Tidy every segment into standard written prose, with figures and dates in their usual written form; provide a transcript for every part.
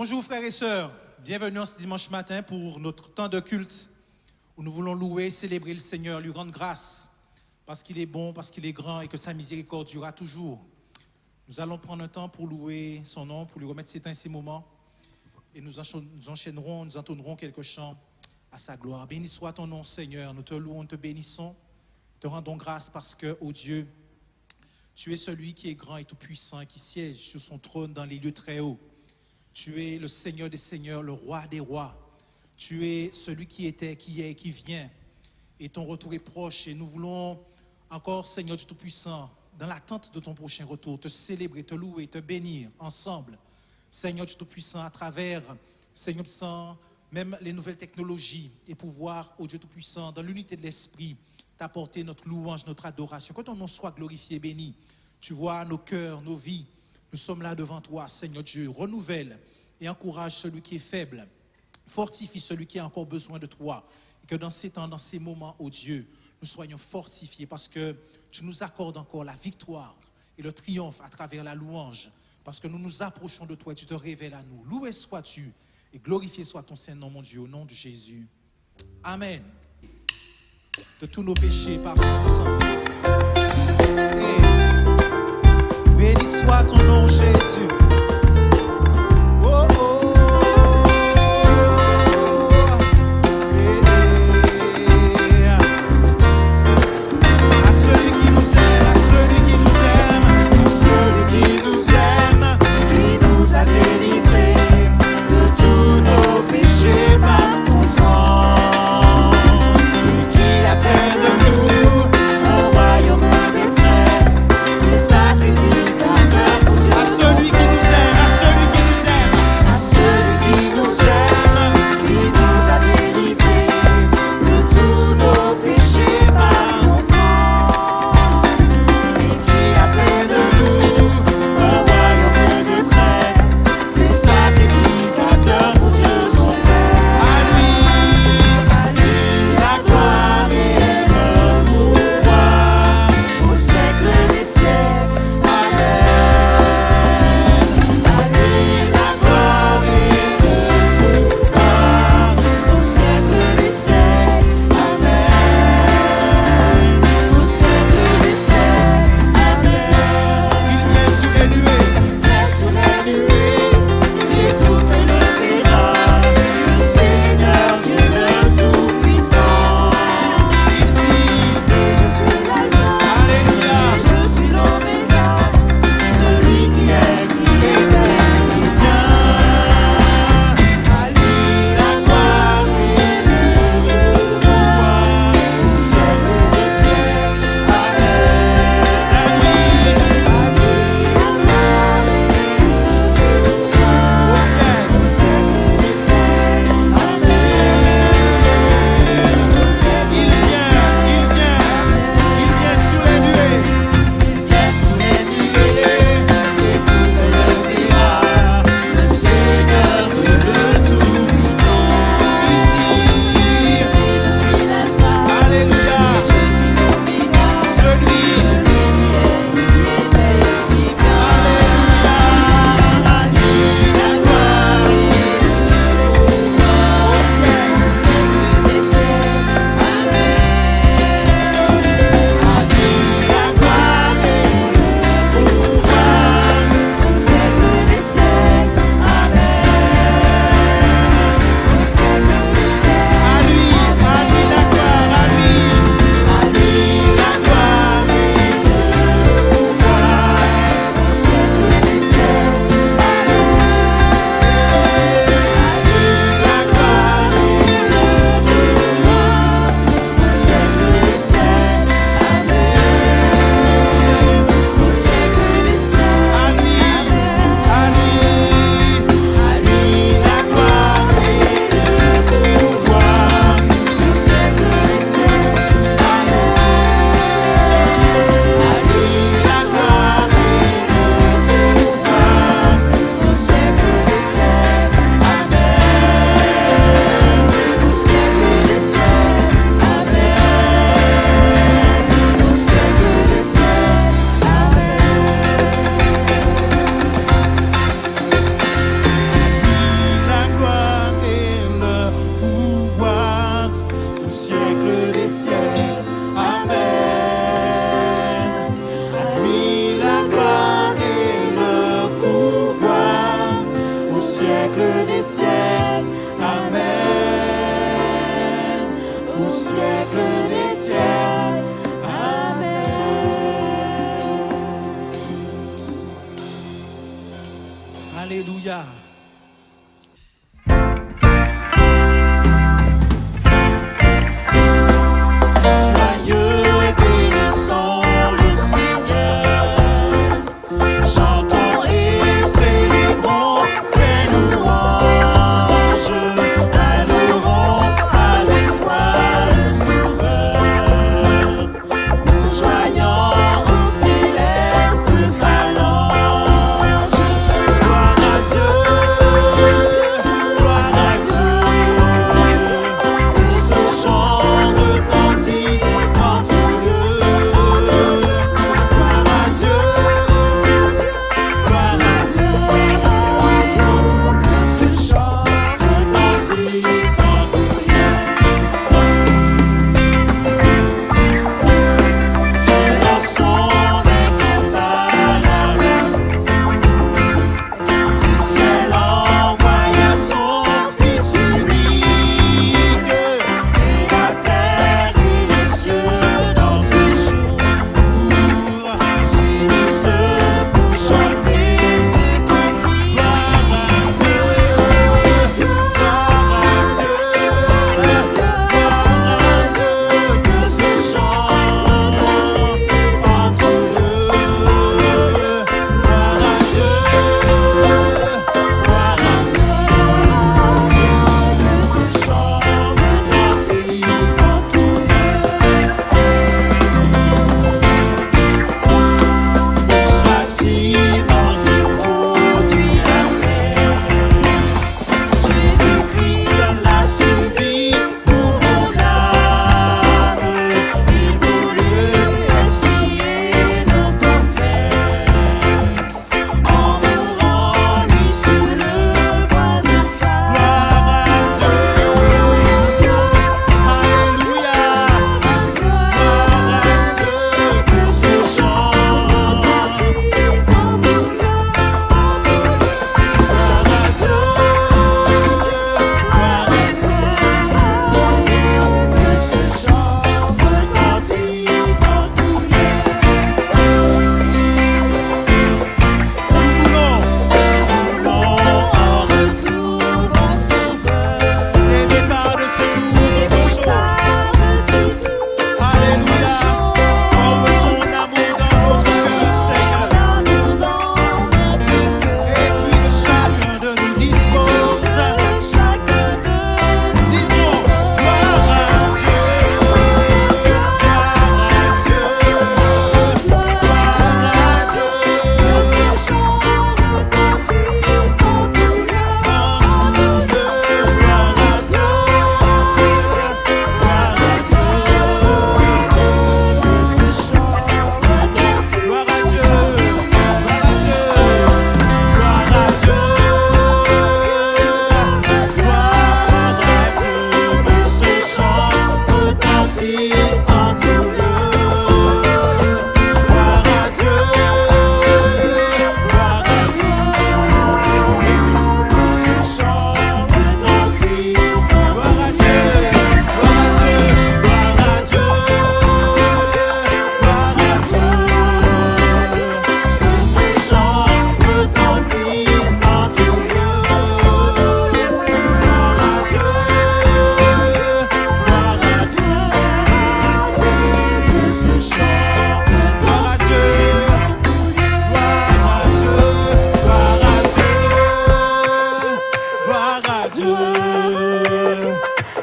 Bonjour frères et sœurs, bienvenue en ce dimanche matin pour notre temps de culte où nous voulons louer, célébrer le Seigneur, lui rendre grâce parce qu'il est bon, parce qu'il est grand et que sa miséricorde durera toujours. Nous allons prendre un temps pour louer son nom, pour lui remettre ces temps et ces moments et nous enchaînerons, nous entonnerons quelques chants à sa gloire. Béni soit ton nom Seigneur, nous te louons, nous te bénissons, te rendons grâce parce que, ô Dieu, tu es celui qui est grand et tout puissant, qui siège sur son trône dans les lieux très hauts. Tu es le Seigneur des seigneurs, le roi des rois. Tu es celui qui était, qui est et qui vient. Et ton retour est proche. Et nous voulons encore, Seigneur du Tout-Puissant, dans l'attente de ton prochain retour, te célébrer, te louer, te bénir ensemble. Seigneur du Tout-Puissant, à travers, Seigneur Tout-Puissant, même les nouvelles technologies et pouvoir, ô Dieu Tout-Puissant, dans l'unité de l'Esprit, t'apporter notre louange, notre adoration. Que ton nom soit glorifié, béni. Tu vois nos cœurs, nos vies. Nous sommes là devant toi, Seigneur Dieu. Renouvelle et encourage celui qui est faible. Fortifie celui qui a encore besoin de toi. Et que dans ces temps, dans ces moments, ô Dieu, nous soyons fortifiés parce que tu nous accordes encore la victoire et le triomphe à travers la louange. Parce que nous nous approchons de toi et tu te révèles à nous. Loué sois-tu et glorifié soit ton Saint-Nom, mon Dieu, au nom de Jésus. Amen. De tous nos péchés par son sang. Béni soit ton nom, Jésus. Oh, oh, yeah. À celui qui nous aime, à celui qui nous aime, à celui qui nous aime, qui nous a délivrés de tous nos péchés par son sang, et qui a fait de nous un royaume des prêtres. Alléluia.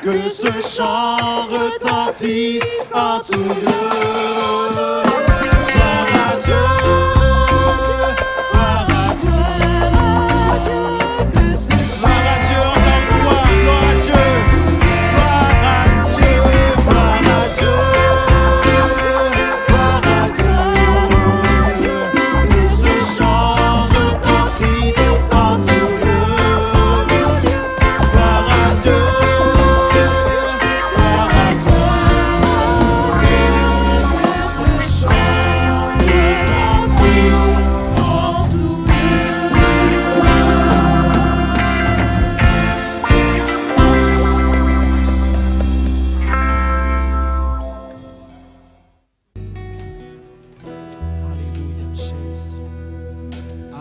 Que ce chant retentisse en tout lieu. Gloire à Dieu, gloire à Dieu. Gloire à Dieu, encore une fois, gloire à Dieu. Gloire à Dieu, gloire à Dieu. Gloire à Dieu. Que ce chant retentisse en tout lieu. Gloire à Dieu.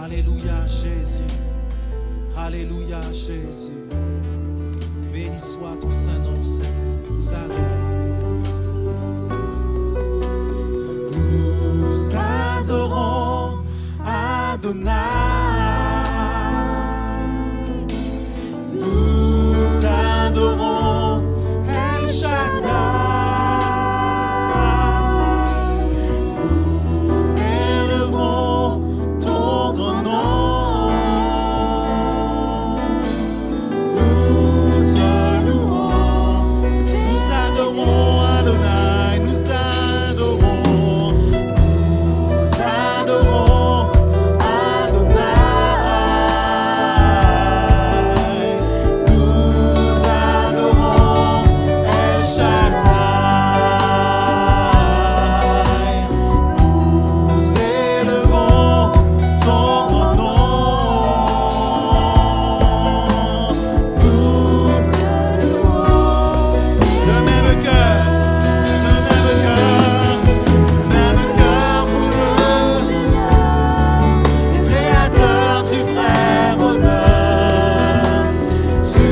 Alléluia, Jésus. Alléluia, Jésus. Béni soit ton Saint-Nom, Seigneur. Nous adorons. Nous adorons Adonai. Nous adorons El Shaddai. Nous élevons ton grand nom. Nous te louons. Nous adorons Adonai. Nous adorons. Nous adorons Adonai. Nous adorons El Shaddai. Nous élevons ton grand nom. Nous le même cœur pour le Créateur du vrai bonheur. Tu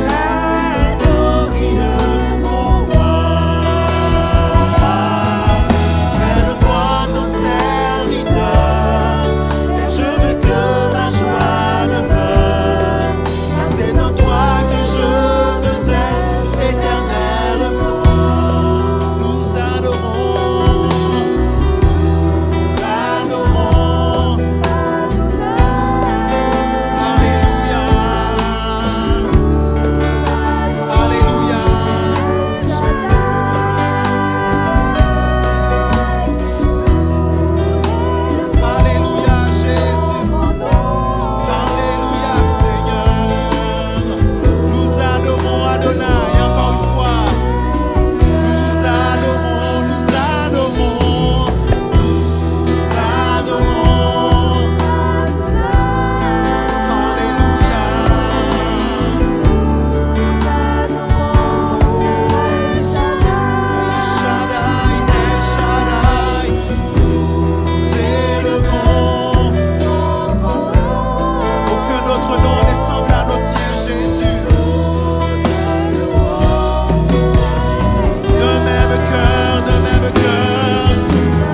es glorieux, mon roi. Tu fais de moi ton serviteur. Je veux que ma joie demeure. C'est en toi que je veux être éternellement. Nous adorons. Alléluia. Alléluia. Alléluia, Jésus. Alléluia, Seigneur. Nous adorons Adonai encore une fois. Nous adorons, nous adorons. Nous adorons. Alléluia. El Shaddai, El Shaddai. Nous élevons. Aucun autre nom n'est semblable au tien, Jésus. De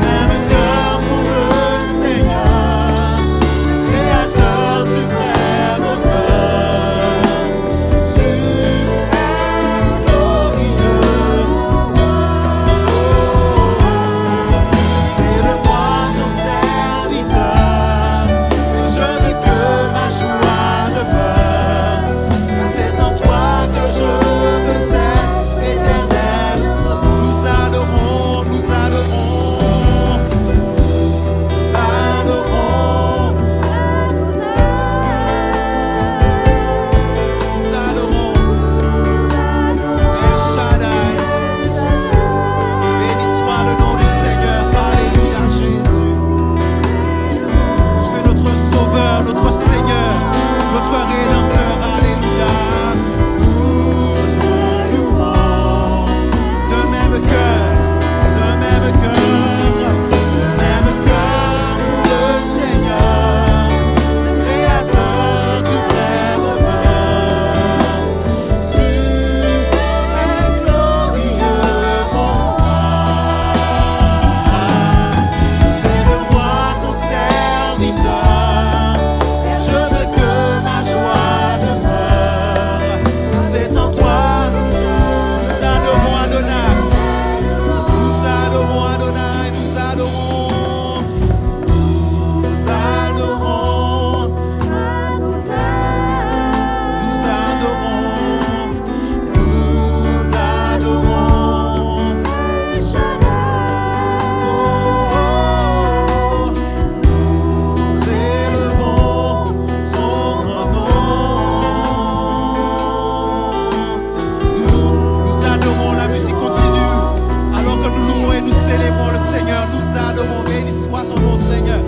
même cœur pour le Seigneur, Créateur du vrai bonheur. Tu es glorieux. Fais de moi ton serviteur. Je veux que ma joie demeure. C'est en toi que je veux être éternel. Nous adorons, nous adorons. Nous adorons. Nous adorons. El Shaddai. Béni soit le nom du Seigneur. Alléluia, Jésus. Tu es notre Sauveur, notre Seigneur, notre Rédempteur. Alléluia. Nous te louons. De même cœur pour le Seigneur, Créateur du vrai bonheur. Tu es glorieux, mon roi. Tu fais de moi ton serviteur. Je veux que ma joie demeure. C'est en toi. Nous adorons Adonai. Nous adorons Adonai. Nous adorons. Nous adorons. Nous adorons. Nous adorons. Nous élevons son grand nom. Nous adorons, la musique continue. Alors que nous louons et nous célébrons le Seigneur, nous adorons. Béni soit ton nom, Seigneur.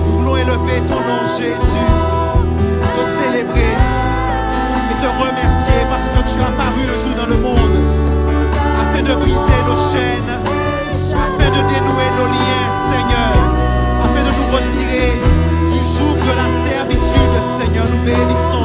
Nous voulons élever ton nom, Jésus. Te célébrer et te remercier parce que tu as paru un jour dans le monde afin de briser nos chaînes, afin de dénouer nos liens, Seigneur, afin de nous retirer du joug de la servitude, Seigneur. Nous bénissons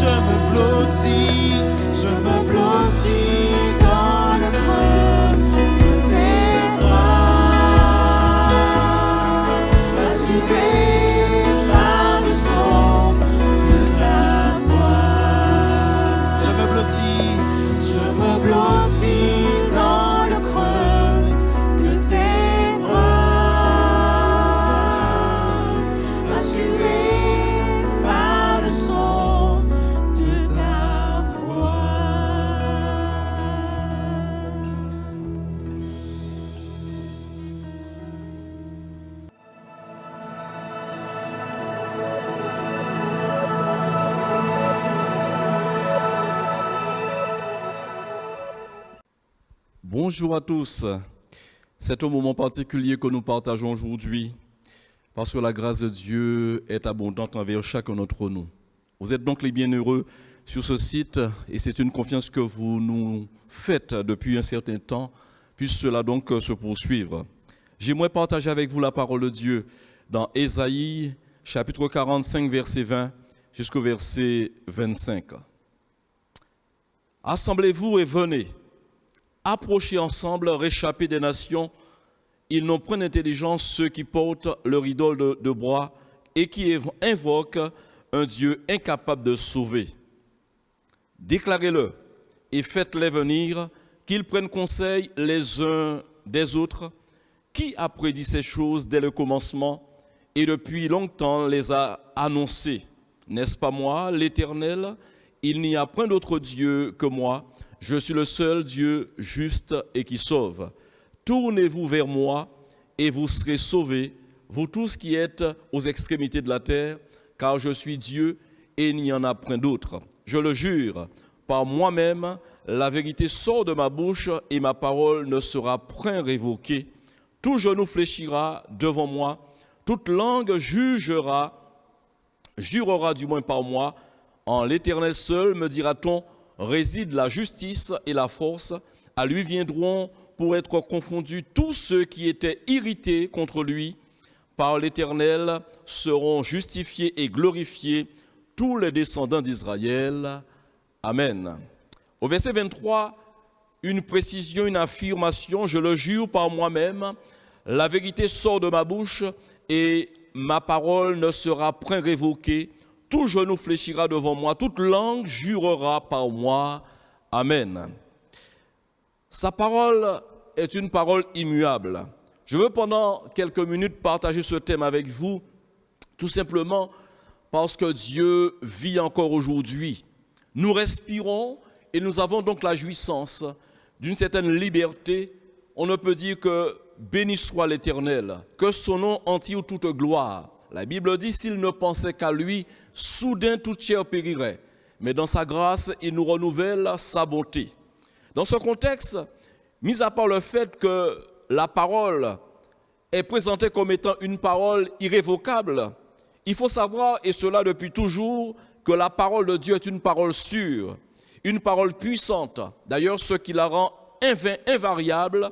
je me blottis dans le creux de tes bras, assuré par le son de ta voix. Je me blottis dans le creux de tes bras, assuré par le son de ta voix. Bonjour à tous. C'est un moment particulier que nous partageons aujourd'hui parce que la grâce de Dieu est abondante envers chacun d'entre nous. Vous êtes donc les bienheureux sur ce site et c'est une confiance que vous nous faites depuis un certain temps. Puisse cela donc se poursuivre. J'aimerais partager avec vous la parole de Dieu dans Ésaïe chapitre 45 verset 20 jusqu'au verset 25. Assemblez-vous et venez. Approchez ensemble, réchappez des nations. Ils n'ont point d'intelligence ceux qui portent leur idole de bois et qui invoquent un Dieu incapable de sauver. Déclarez-le et faites-les venir, qu'ils prennent conseil les uns des autres. Qui a prédit ces choses dès le commencement et depuis longtemps les a annoncées? N'est-ce pas moi, l'Éternel? Il n'y a point d'autre Dieu que moi. Je suis le seul Dieu juste et qui sauve. Tournez-vous vers moi et vous serez sauvés, vous tous qui êtes aux extrémités de la terre, car je suis Dieu et il n'y en a point d'autre. Je le jure, par moi-même, la vérité sort de ma bouche et ma parole ne sera point révoquée. Tout genou fléchira devant moi, toute langue jurera du moins par moi. En l'Éternel seul, me dira-t-on, réside la justice et la force. À lui viendront pour être confondus tous ceux qui étaient irrités contre lui. Par l'Éternel seront justifiés et glorifiés tous les descendants d'Israël. Amen. Au verset 23, une précision, une affirmation. Je le jure par moi-même, la vérité sort de ma bouche et ma parole ne sera point révoquée. Tout genou fléchira devant moi, toute langue jurera par moi. Amen. Sa parole est une parole immuable. Je veux pendant quelques minutes partager ce thème avec vous, tout simplement parce que Dieu vit encore aujourd'hui. Nous respirons et nous avons donc la jouissance d'une certaine liberté. On ne peut dire que béni soit l'Éternel, que son nom en tire toute gloire. La Bible dit, s'il ne pensait qu'à lui, soudain toute chair périrait. Mais dans sa grâce, il nous renouvelle sa bonté. Dans ce contexte, mis à part le fait que la parole est présentée comme étant une parole irrévocable, il faut savoir, et cela depuis toujours, que la parole de Dieu est une parole sûre, une parole puissante. D'ailleurs, ce qui la rend invariable,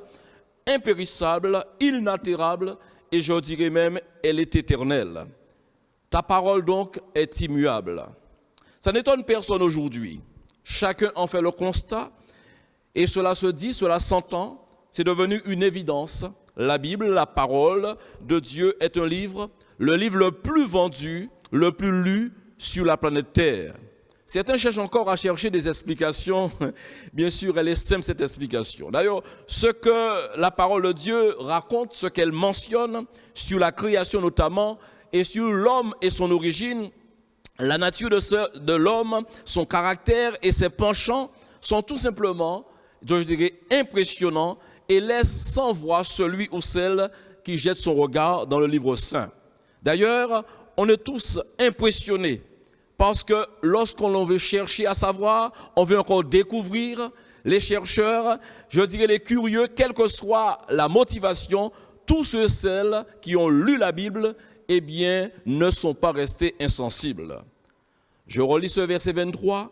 impérissable, inaltérable, et je dirais même, elle est éternelle. Ta parole donc est immuable. Ça n'étonne personne aujourd'hui. Chacun en fait le constat, et cela se dit, cela s'entend, c'est devenu une évidence. La Bible, la parole de Dieu est un livre, le livre le plus vendu, le plus lu sur la planète Terre. Certains cherchent encore à chercher des explications. Bien sûr, elle est simple cette explication. D'ailleurs, ce que la parole de Dieu raconte, ce qu'elle mentionne sur la création notamment, et sur l'homme et son origine, la nature de l'homme, son caractère et ses penchants sont tout simplement, je dirais, impressionnants et laissent sans voix celui ou celle qui jette son regard dans le livre saint. D'ailleurs, on est tous impressionnés parce que lorsqu'on veut chercher à savoir, on veut encore découvrir, les chercheurs, je dirais les curieux, quelle que soit la motivation, tous ceux et celles qui ont lu la Bible, eh bien, ne sont pas restés insensibles. Je relis ce verset 23.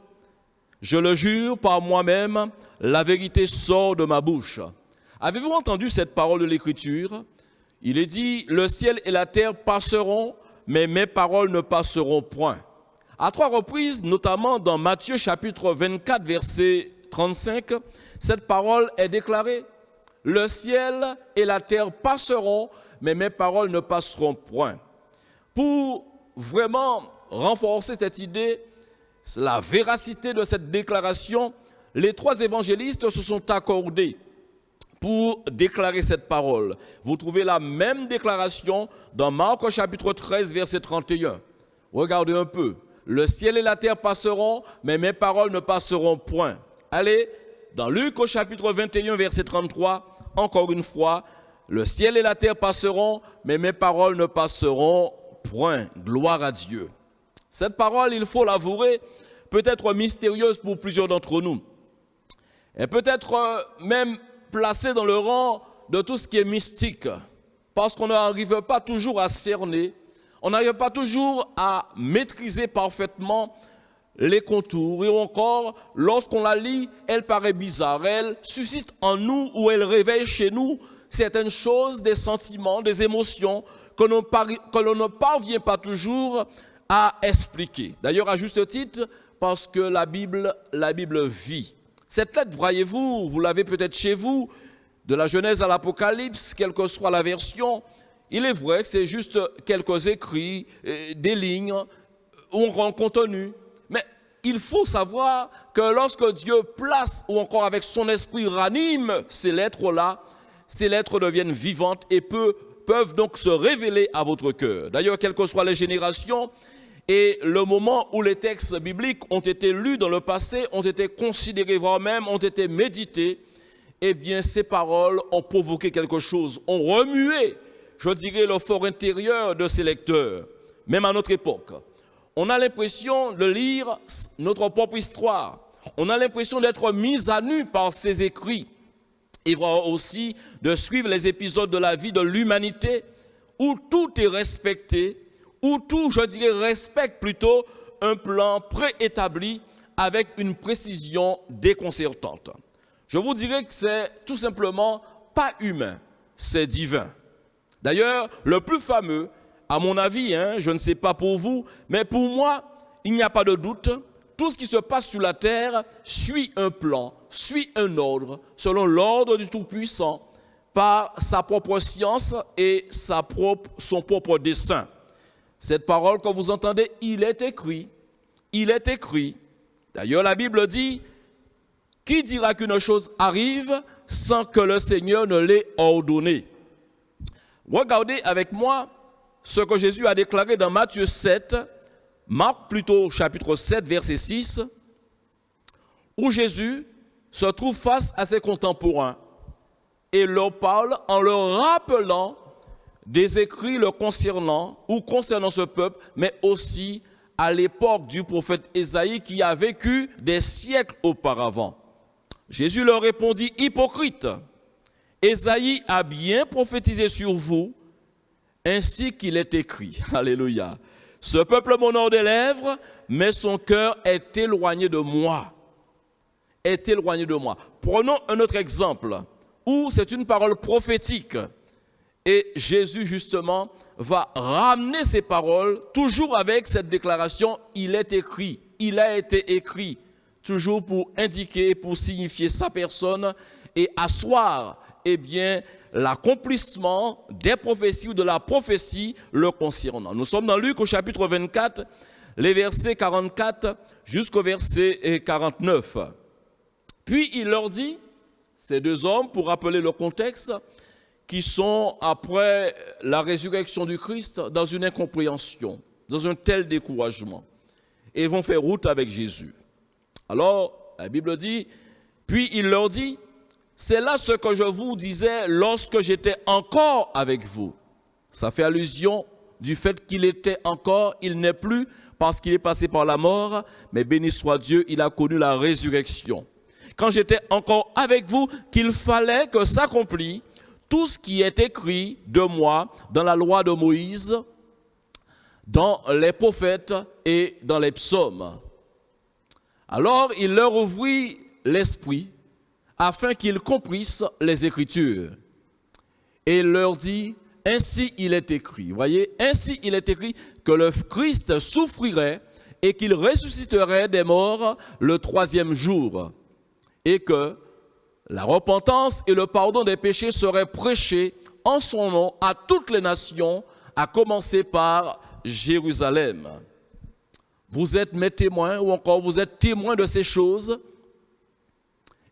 Je le jure par moi-même, la vérité sort de ma bouche. Avez-vous entendu cette parole de l'Écriture? Il est dit, le ciel et la terre passeront, mais mes paroles ne passeront point. À 3 reprises, notamment dans Matthieu chapitre 24, verset 35, cette parole est déclarée. Le ciel et la terre passeront, mais mes paroles ne passeront point. Pour vraiment renforcer cette idée, la véracité de cette déclaration, les 3 évangélistes se sont accordés pour déclarer cette parole. Vous trouvez la même déclaration dans Marc chapitre 13, verset 31. Regardez un peu. Le ciel et la terre passeront, mais mes paroles ne passeront point. Allez, dans Luc au chapitre 21, verset 33, encore une fois, le ciel et la terre passeront, mais mes paroles ne passeront point. Gloire à Dieu. Cette parole, il faut l'avouer, peut être mystérieuse pour plusieurs d'entre nous. Elle peut être même placée dans le rang de tout ce qui est mystique, parce qu'on n'arrive pas toujours à cerner, on n'arrive pas toujours à maîtriser parfaitement les contours, et encore, lorsqu'on la lit, elle paraît bizarre, elle suscite en nous ou elle réveille chez nous certaines choses, des sentiments, des émotions que l'on ne parvient pas toujours à expliquer. D'ailleurs, à juste titre, parce que la Bible vit. Cette lettre, voyez-vous, vous l'avez peut-être chez vous, de la Genèse à l'Apocalypse, quelle que soit la version, il est vrai que c'est juste quelques écrits, des lignes, ou un contenu. Mais il faut savoir que lorsque Dieu place, ou encore avec son esprit ranime ces lettres-là, ces lettres deviennent vivantes et peuvent donc se révéler à votre cœur. D'ailleurs, quelles que soient les générations, et le moment où les textes bibliques ont été lus dans le passé, ont été considérés, voire même ont été médités, eh bien, ces paroles ont provoqué quelque chose, ont remué, je dirais, le fort intérieur de ces lecteurs, même à notre époque. On a l'impression de lire notre propre histoire. On a l'impression d'être mis à nu par ces écrits. Et voire aussi de suivre les épisodes de la vie de l'humanité où tout est respecté, où tout, je dirais, respecte plutôt un plan préétabli avec une précision déconcertante. Je vous dirais que c'est tout simplement pas humain, c'est divin. D'ailleurs, le plus fameux, à mon avis, je ne sais pas pour vous, mais pour moi, il n'y a pas de doute, tout ce qui se passe sur la terre suit un plan, suit un ordre, selon l'ordre du Tout-Puissant, par sa propre science et son propre dessein. Cette parole que vous entendez, il est écrit. D'ailleurs, la Bible dit, qui dira qu'une chose arrive sans que le Seigneur ne l'ait ordonné? Regardez avec moi ce que Jésus a déclaré dans Matthieu 7, Marc plutôt chapitre 7, verset 6, où Jésus se trouve face à ses contemporains et leur parle en leur rappelant des écrits le concernant ou concernant ce peuple, mais aussi à l'époque du prophète Ésaïe qui a vécu des siècles auparavant. Jésus leur répondit, hypocrite, Ésaïe a bien prophétisé sur vous, ainsi qu'il est écrit. Alléluia. Ce peuple m'honore des lèvres, mais son cœur est éloigné de moi. Prenons un autre exemple, où c'est une parole prophétique. Et Jésus, justement, va ramener ces paroles, toujours avec cette déclaration, il est écrit, il a été écrit, toujours pour indiquer, pour signifier sa personne et asseoir, l'accomplissement des prophéties ou de la prophétie le concernant. Nous sommes dans Luc au chapitre 24, les versets 44 jusqu'au verset 49. Puis il leur dit, ces deux hommes, pour rappeler le contexte, qui sont, après la résurrection du Christ, dans une incompréhension, dans un tel découragement, et vont faire route avec Jésus. Alors, la Bible dit, puis il leur dit, c'est là ce que je vous disais lorsque j'étais encore avec vous. Ça fait allusion du fait qu'il était encore, il n'est plus, parce qu'il est passé par la mort, mais béni soit Dieu, il a connu la résurrection. Quand j'étais encore avec vous, qu'il fallait que s'accomplisse tout ce qui est écrit de moi dans la loi de Moïse, dans les prophètes et dans les psaumes. Alors il leur ouvrit l'esprit afin qu'ils comprissent les Écritures. Et il leur dit, ainsi il est écrit, voyez, ainsi il est écrit que le Christ souffrirait et qu'il ressusciterait des morts le troisième jour, et que la repentance et le pardon des péchés seraient prêchés en son nom à toutes les nations, à commencer par Jérusalem. Vous êtes mes témoins, ou encore vous êtes témoins de ces choses.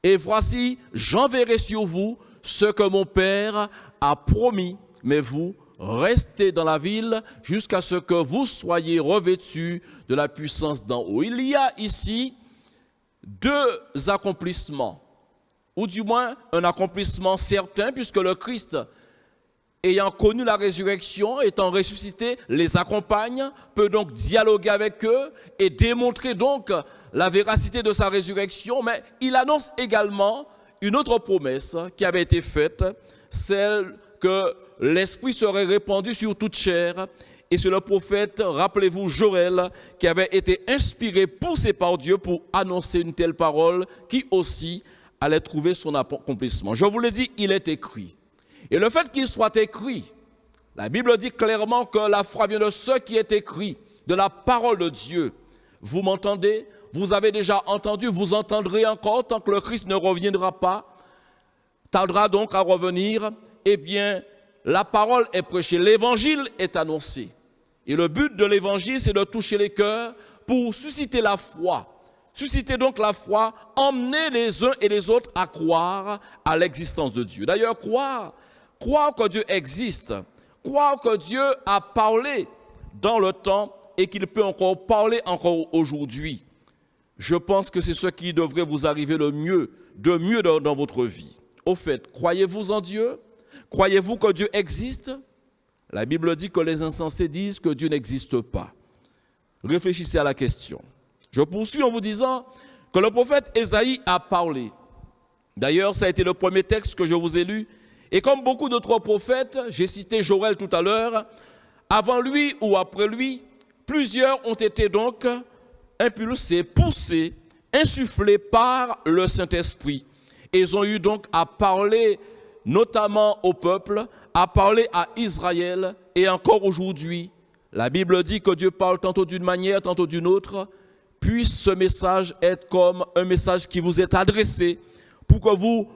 Et voici, j'enverrai sur vous ce que mon Père a promis, mais vous, restez dans la ville jusqu'à ce que vous soyez revêtus de la puissance d'en haut. Il y a ici deux accomplissements, ou du moins un accomplissement certain, puisque le Christ, ayant connu la résurrection, étant ressuscité, les accompagne, peut donc dialoguer avec eux et démontrer donc la véracité de sa résurrection, mais il annonce également une autre promesse qui avait été faite, celle que l'Esprit serait répandu sur toute chair, et c'est le prophète, rappelez-vous, Joël, qui avait été inspiré, poussé par Dieu pour annoncer une telle parole qui aussi allait trouver son accomplissement. Je vous l'ai dit, il est écrit. Et le fait qu'il soit écrit, la Bible dit clairement que la foi vient de ce qui est écrit, de la parole de Dieu. Vous m'entendez? Vous avez déjà entendu, vous entendrez encore tant que le Christ ne reviendra pas, tardera donc à revenir. Eh bien, la parole est prêchée, l'évangile est annoncé. Et le but de l'évangile, c'est de toucher les cœurs pour susciter la foi. Susciter donc la foi, emmener les uns et les autres à croire à l'existence de Dieu. D'ailleurs, croire que Dieu existe, croire que Dieu a parlé dans le temps et qu'il peut encore parler encore aujourd'hui. Je pense que c'est ce qui devrait vous arriver de mieux dans votre vie. Au fait, croyez-vous en Dieu? Croyez-vous que Dieu existe? La Bible dit que les insensés disent que Dieu n'existe pas. Réfléchissez à la question. Je poursuis en vous disant que le prophète Ésaïe a parlé. D'ailleurs, ça a été le premier texte que je vous ai lu. Et comme beaucoup d'autres prophètes, j'ai cité Joël tout à l'heure, avant lui ou après lui, plusieurs ont été donc impulsés, poussés, insufflés par le Saint-Esprit. Et ils ont eu donc à parler notamment au peuple, à parler à Israël, et encore aujourd'hui, la Bible dit que Dieu parle tantôt d'une manière, tantôt d'une autre. Puisse ce message être comme un message qui vous est adressé pour que vous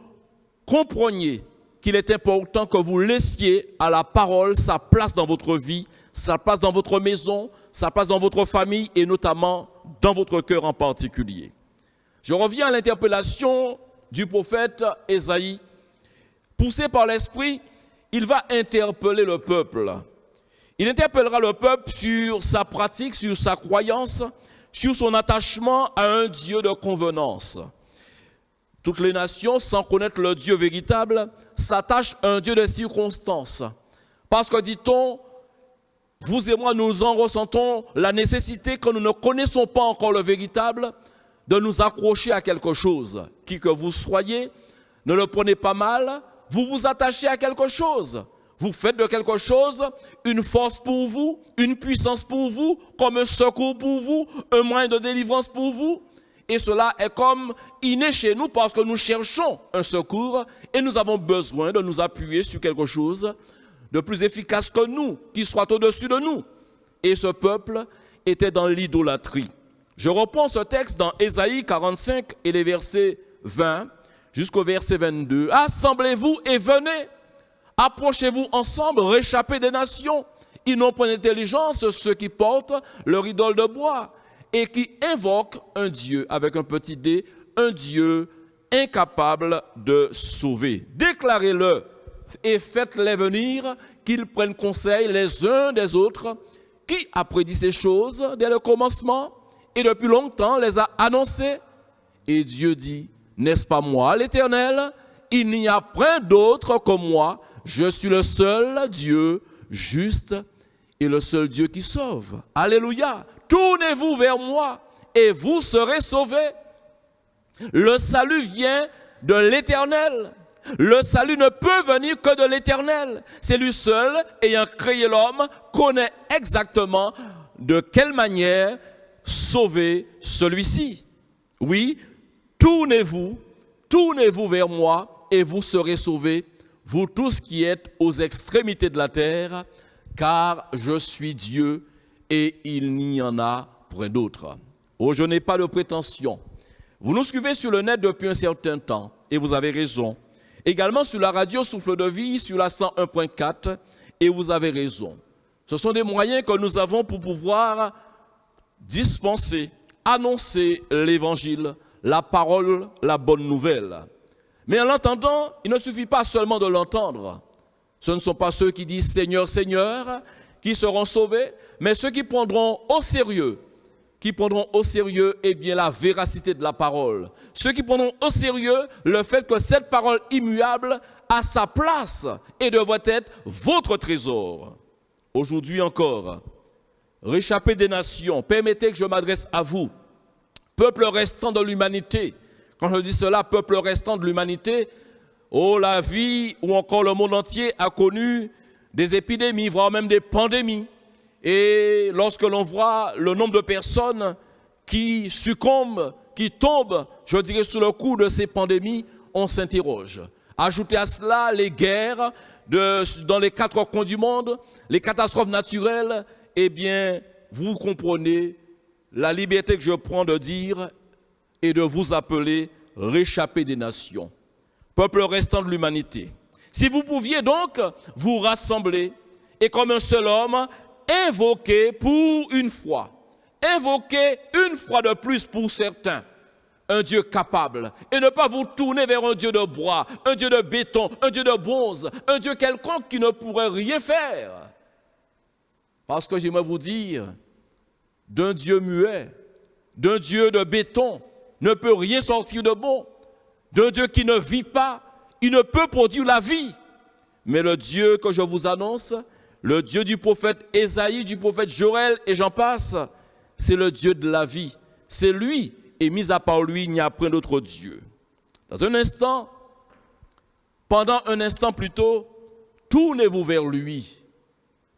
compreniez qu'il est important que vous laissiez à la parole sa place dans votre vie, sa place dans votre maison, sa place dans votre famille et notamment dans votre cœur en particulier. Je reviens à l'interpellation du prophète Ésaïe. Poussé par l'Esprit, il va interpeller le peuple. Il interpellera le peuple sur sa pratique, sur sa croyance, sur son attachement à un Dieu de convenance. Toutes les nations, sans connaître le Dieu véritable, s'attachent à un Dieu de circonstances. Parce que, dit-on, vous et moi, nous en ressentons la nécessité, quand nous ne connaissons pas encore le véritable, de nous accrocher à quelque chose. Qui que vous soyez, ne le prenez pas mal, vous vous attachez à quelque chose. Vous faites de quelque chose une force pour vous, une puissance pour vous, comme un secours pour vous, un moyen de délivrance pour vous. Et cela est comme inné chez nous parce que nous cherchons un secours et nous avons besoin de nous appuyer sur quelque chose de plus efficace que nous, qui soit au-dessus de nous. Et ce peuple était dans l'idolâtrie. Je reprends ce texte dans Ésaïe 45 et les versets 20 jusqu'au verset 22. « Assemblez-vous et venez, approchez-vous ensemble, réchappez des nations. Ils n'ont point d'intelligence, ceux qui portent leur idole de bois et qui invoquent un Dieu avec un petit d, un Dieu incapable de sauver. Déclarez-le et faites-les venir, qu'ils prennent conseil les uns des autres. Qui a prédit ces choses dès le commencement et depuis longtemps les a annoncées? Et Dieu dit, n'est-ce pas moi, l'Éternel? Il n'y a point d'autre que moi. Je suis le seul Dieu juste et le seul Dieu qui sauve. Alléluia. Tournez-vous vers moi et vous serez sauvés. Le salut vient de l'Éternel. Le salut ne peut venir que de l'Éternel. C'est lui seul, ayant créé l'homme, connaît exactement de quelle manière sauver celui-ci. Oui, tournez-vous vers moi et vous serez sauvés, vous tous qui êtes aux extrémités de la terre, car je suis Dieu et il n'y en a après d'autres. Oh, je n'ai pas de prétention. Vous nous suivez sur le net depuis un certain temps, et vous avez raison. Également sur la radio Souffle de Vie, sur la 101.4, et vous avez raison. Ce sont des moyens que nous avons pour pouvoir dispenser, annoncer l'évangile, la parole, la bonne nouvelle. Mais en l'entendant, il ne suffit pas seulement de l'entendre. Ce ne sont pas ceux qui disent « Seigneur, Seigneur » qui seront sauvés, mais ceux qui prendront au sérieux la véracité de la parole. Ceux qui prendront au sérieux le fait que cette parole immuable a sa place et devrait être votre trésor. Aujourd'hui encore, réchappés des nations, permettez que je m'adresse à vous, peuple restant de l'humanité. Quand je dis cela, peuple restant de l'humanité, oh, la vie ou encore le monde entier a connu des épidémies, voire même des pandémies. Et lorsque l'on voit le nombre de personnes qui succombent, qui tombent, je dirais, sous le coup de ces pandémies, on s'interroge. Ajoutez à cela les guerres dans les 4 coins du monde, les catastrophes naturelles, eh bien, vous comprenez la liberté que je prends de dire et de vous appeler réchappés des nations, peuple restant de l'humanité. Si vous pouviez donc vous rassembler et comme un seul homme, invoquer une fois de plus pour certains, un Dieu capable, et ne pas vous tourner vers un Dieu de bois, un Dieu de béton, un Dieu de bronze, un Dieu quelconque qui ne pourrait rien faire. Parce que j'aimerais vous dire, d'un Dieu muet, d'un Dieu de béton, ne peut rien sortir de bon. D'un Dieu qui ne vit pas, il ne peut produire la vie. Mais le Dieu que je vous annonce, le Dieu du prophète Ésaïe, du prophète Joël, et j'en passe, c'est le Dieu de la vie. C'est lui, et mis à part lui, il n'y a point d'autre Dieu. Pendant un instant plutôt, tournez-vous vers lui.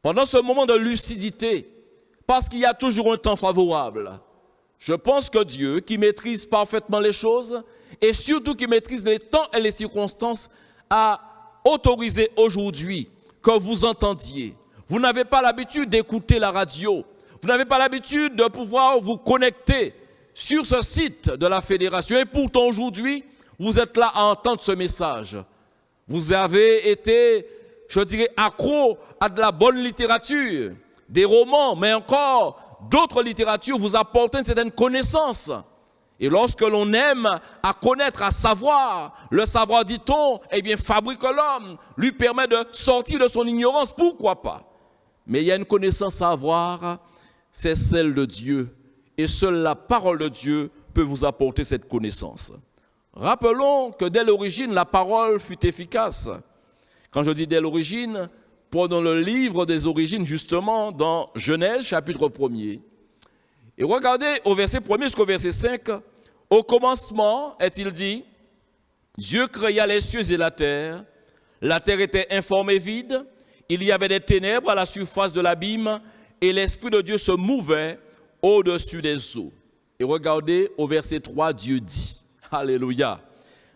Pendant ce moment de lucidité, parce qu'il y a toujours un temps favorable, je pense que Dieu, qui maîtrise parfaitement les choses, et surtout qui maîtrise les temps et les circonstances, a autorisé aujourd'hui que vous entendiez. Vous n'avez pas l'habitude d'écouter la radio. Vous n'avez pas l'habitude de pouvoir vous connecter sur ce site de la Fédération. Et pourtant aujourd'hui, vous êtes là à entendre ce message. Vous avez été, je dirais, accro à de la bonne littérature, des romans, mais encore d'autres littératures vous apportent une certaine connaissance. Et lorsque l'on aime à connaître, à savoir, le savoir, dit-on, eh bien, fabrique l'homme, lui permet de sortir de son ignorance, pourquoi pas? Mais il y a une connaissance à avoir, c'est celle de Dieu. Et seule la parole de Dieu peut vous apporter cette connaissance. Rappelons que dès l'origine, la parole fut efficace. Quand je dis dès l'origine, prenons le livre des origines, justement, dans Genèse, chapitre 1er. Et regardez au verset 1er jusqu'au verset 5, au commencement, est-il dit, Dieu créa les cieux et la terre était informe et vide, il y avait des ténèbres à la surface de l'abîme, et l'Esprit de Dieu se mouvait au-dessus des eaux. Et regardez au verset 3, Dieu dit, alléluia,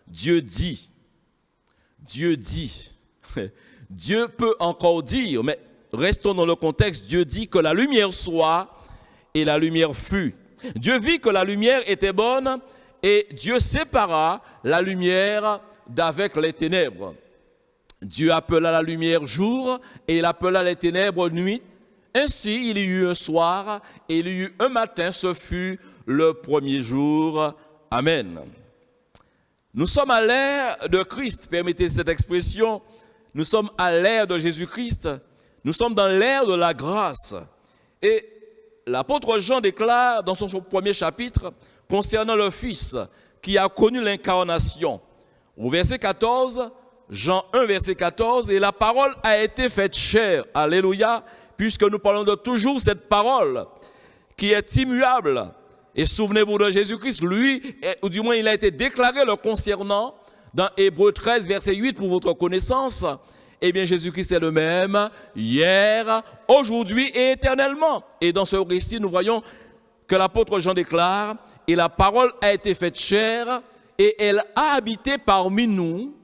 Dieu dit, Dieu peut encore dire, mais restons dans le contexte, Dieu dit que la lumière soit, et la lumière fut. Dieu vit que la lumière était bonne et Dieu sépara la lumière d'avec les ténèbres. Dieu appela la lumière jour et il appela les ténèbres nuit. Ainsi, il y eut un soir et il y eut un matin, ce fut le premier jour. Amen. Nous sommes à l'ère de Christ, permettez cette expression. Nous sommes à l'ère de Jésus-Christ. Nous sommes dans l'ère de la grâce. Et l'apôtre Jean déclare dans son premier chapitre concernant le Fils qui a connu l'incarnation. Au verset 14, Jean 1, verset 14, et la parole a été faite chair. Alléluia, puisque nous parlons de toujours cette parole qui est immuable. Et souvenez-vous de Jésus-Christ, lui, ou du moins il a été déclaré le concernant dans Hébreux 13, verset 8, pour votre connaissance. Eh bien, Jésus-Christ est le même, hier, aujourd'hui et éternellement. Et dans ce récit, nous voyons que l'apôtre Jean déclare, et la parole a été faite chair, et elle a habité parmi nous,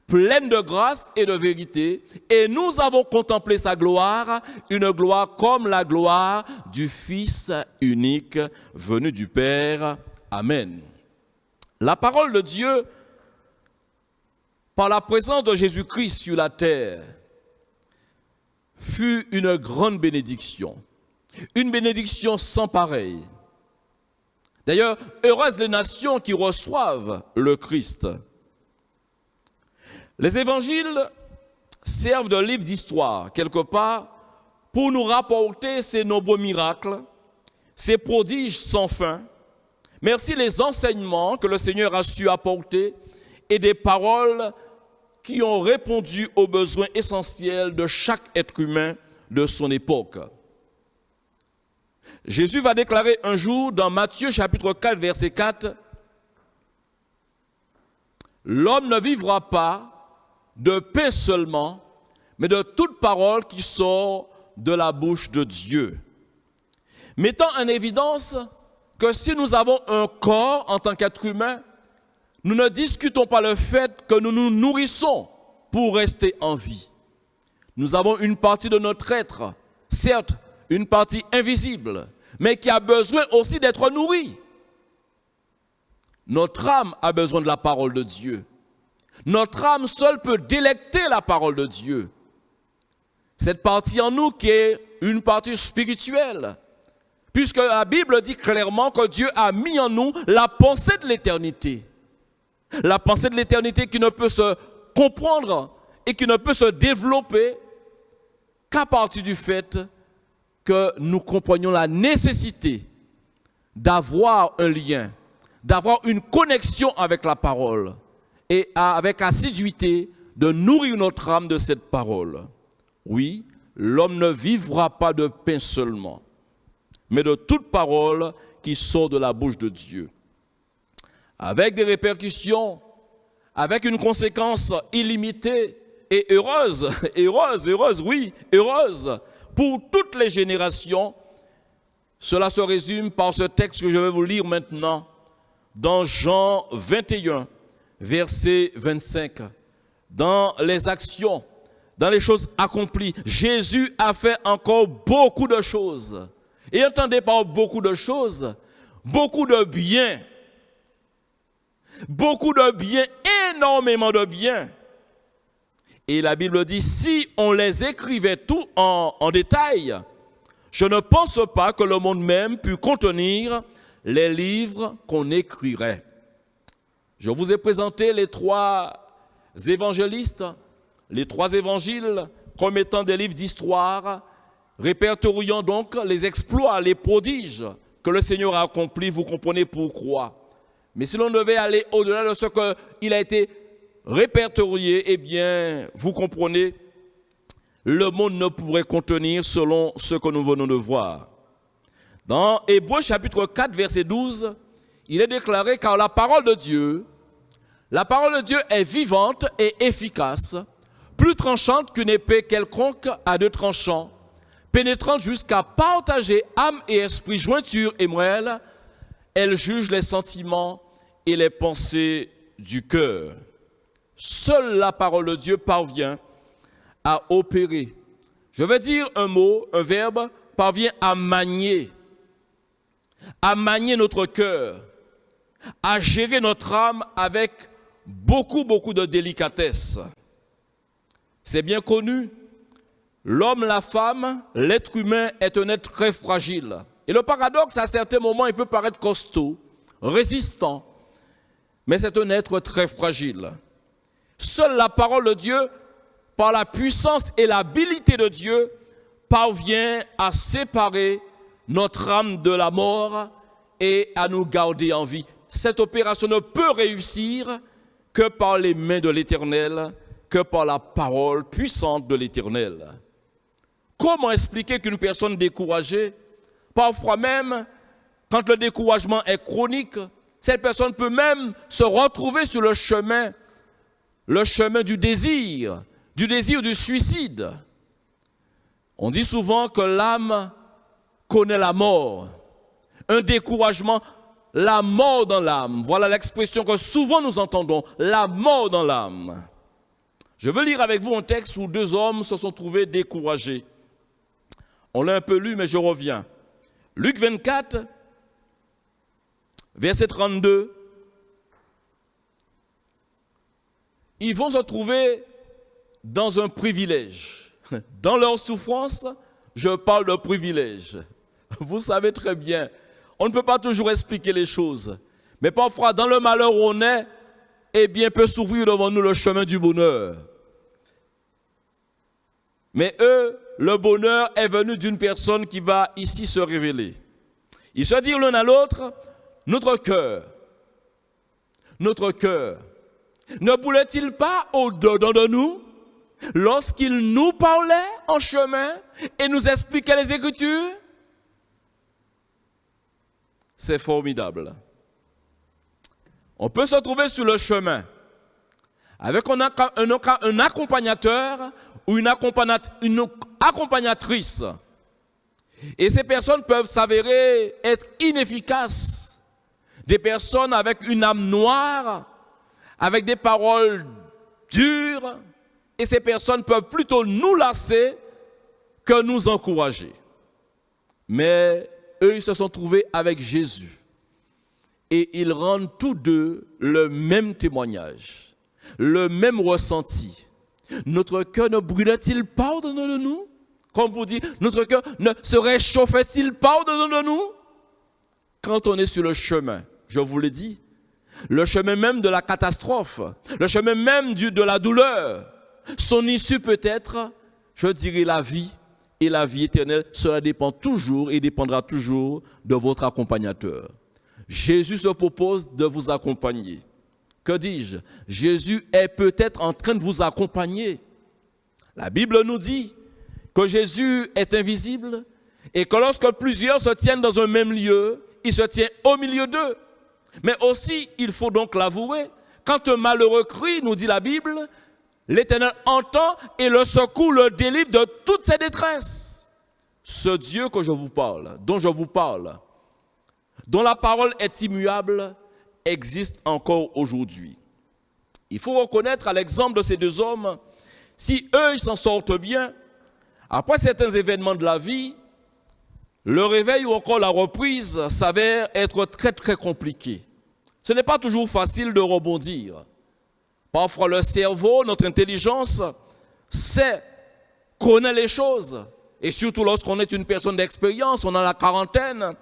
pleine de grâce et de vérité, et nous avons contemplé sa gloire, une gloire comme la gloire du Fils unique venu du Père. Amen. La parole de Dieu, par la présence de Jésus-Christ sur la terre, fut une grande bénédiction. Une bénédiction sans pareille. D'ailleurs, heureuses les nations qui reçoivent le Christ. Les évangiles servent de livre d'histoire, quelque part, pour nous rapporter ces nombreux miracles, ces prodiges sans fin. Merci les enseignements que le Seigneur a su apporter et des paroles qui ont répondu aux besoins essentiels de chaque être humain de son époque. Jésus va déclarer un jour dans Matthieu chapitre 4, verset 4, « L'homme ne vivra pas de pain seulement, mais de toute parole qui sort de la bouche de Dieu. » Mettant en évidence que si nous avons un corps en tant qu'être humain, nous ne discutons pas le fait que nous nous nourrissons pour rester en vie. Nous avons une partie de notre être, certes, une partie invisible, mais qui a besoin aussi d'être nourrie. Notre âme a besoin de la parole de Dieu. Notre âme seule peut délecter la parole de Dieu. Cette partie en nous qui est une partie spirituelle, puisque la Bible dit clairement que Dieu a mis en nous la pensée de l'éternité. La pensée de l'éternité qui ne peut se comprendre et qui ne peut se développer qu'à partir du fait que nous comprenions la nécessité d'avoir un lien, d'avoir une connexion avec la parole et avec assiduité de nourrir notre âme de cette parole. Oui, l'homme ne vivra pas de pain seulement, mais de toute parole qui sort de la bouche de Dieu. Avec des répercussions, avec une conséquence illimitée et heureuse, heureuse, pour toutes les générations. Cela se résume par ce texte que je vais vous lire maintenant, dans Jean 21, verset 25. Dans les actions, dans les choses accomplies, Jésus a fait encore beaucoup de choses. Et entendez par beaucoup de choses, beaucoup de bien. Beaucoup de bien, énormément de bien. Et la Bible dit, si on les écrivait tous en détail, je ne pense pas que le monde même pût contenir les livres qu'on écrirait. Je vous ai présenté les trois évangélistes, les trois évangiles comme étant des livres d'histoire, répertoriant donc les exploits, les prodiges que le Seigneur a accomplis. Vous comprenez pourquoi. Mais si l'on devait aller au-delà de ce qu'il a été répertorié, eh bien, vous comprenez, le monde ne pourrait contenir selon ce que nous venons de voir. Dans Hébreux chapitre 4, verset 12, il est déclaré, car la parole de Dieu est vivante et efficace, plus tranchante qu'une épée quelconque à deux tranchants, pénétrante jusqu'à partager âme et esprit, jointure et moelle. Elle juge les sentiments et les pensées du cœur. Seule la parole de Dieu parvient à opérer. Je vais dire un mot, un verbe, parvient à manier notre cœur, à gérer notre âme avec beaucoup de délicatesse. C'est bien connu, l'homme, la femme, l'être humain est un être très fragile. Et le paradoxe, à certains moments, il peut paraître costaud, résistant, mais c'est un être très fragile. Seule la parole de Dieu, par la puissance et l'habilité de Dieu, parvient à séparer notre âme de la mort et à nous garder en vie. Cette opération ne peut réussir que par les mains de l'Éternel, que par la parole puissante de l'Éternel. Comment expliquer qu'une personne découragée, parfois même, quand le découragement est chronique, cette personne peut même se retrouver sur le chemin du désir du suicide. On dit souvent que l'âme connaît la mort. Un découragement, la mort dans l'âme. Voilà l'expression que souvent nous entendons, la mort dans l'âme. Je veux lire avec vous un texte où 2 hommes se sont trouvés découragés. On l'a un peu lu, mais je reviens. Luc 24, verset 32. Ils vont se trouver dans un privilège. Dans leur souffrance, je parle de privilège. Vous savez très bien, on ne peut pas toujours expliquer les choses. Mais parfois, dans le malheur où on est, eh bien, peut s'ouvrir devant nous le chemin du bonheur. Mais eux, le bonheur est venu d'une personne qui va ici se révéler. Ils se disent l'un à l'autre, notre cœur, ne boulait-il pas au-dedans de nous lorsqu'il nous parlait en chemin et nous expliquait les Écritures? C'est formidable. On peut se trouver sur le chemin avec un accompagnateur ou une accompagnatrice. Et ces personnes peuvent s'avérer être inefficaces. Des personnes avec une âme noire, avec des paroles dures. Et ces personnes peuvent plutôt nous lasser que nous encourager. Mais eux, ils se sont trouvés avec Jésus. Et ils rendent tous deux le même témoignage, le même ressenti. Notre cœur ne brûlait-il pas au-dedans de nous? Comme vous dites, notre cœur ne se réchauffait-il pas au-dedans de nous? Quand on est sur le chemin, je vous l'ai dit, le chemin même de la catastrophe, le chemin même de la douleur, son issue peut être, je dirais, la vie et la vie éternelle. Cela dépend toujours et dépendra toujours de votre accompagnateur. Jésus se propose de vous accompagner. Que dis-je? Jésus est peut-être en train de vous accompagner. La Bible nous dit que Jésus est invisible et que lorsque plusieurs se tiennent dans un même lieu, il se tient au milieu d'eux. Mais aussi, il faut donc l'avouer, quand un malheureux crie, nous dit la Bible, l'Éternel entend et le secoue, le délivre de toutes ses détresses. Ce Dieu que je vous parle, dont je vous parle, dont la parole est immuable, existe encore aujourd'hui. Il faut reconnaître à l'exemple de ces 2 hommes, si eux ils s'en sortent bien, après certains événements de la vie, le réveil ou encore la reprise s'avère être très très compliqué. Ce n'est pas toujours facile de rebondir. Parfois le cerveau, notre intelligence, connaît les choses. Et surtout lorsqu'on est une personne d'expérience, on a la quarantaine.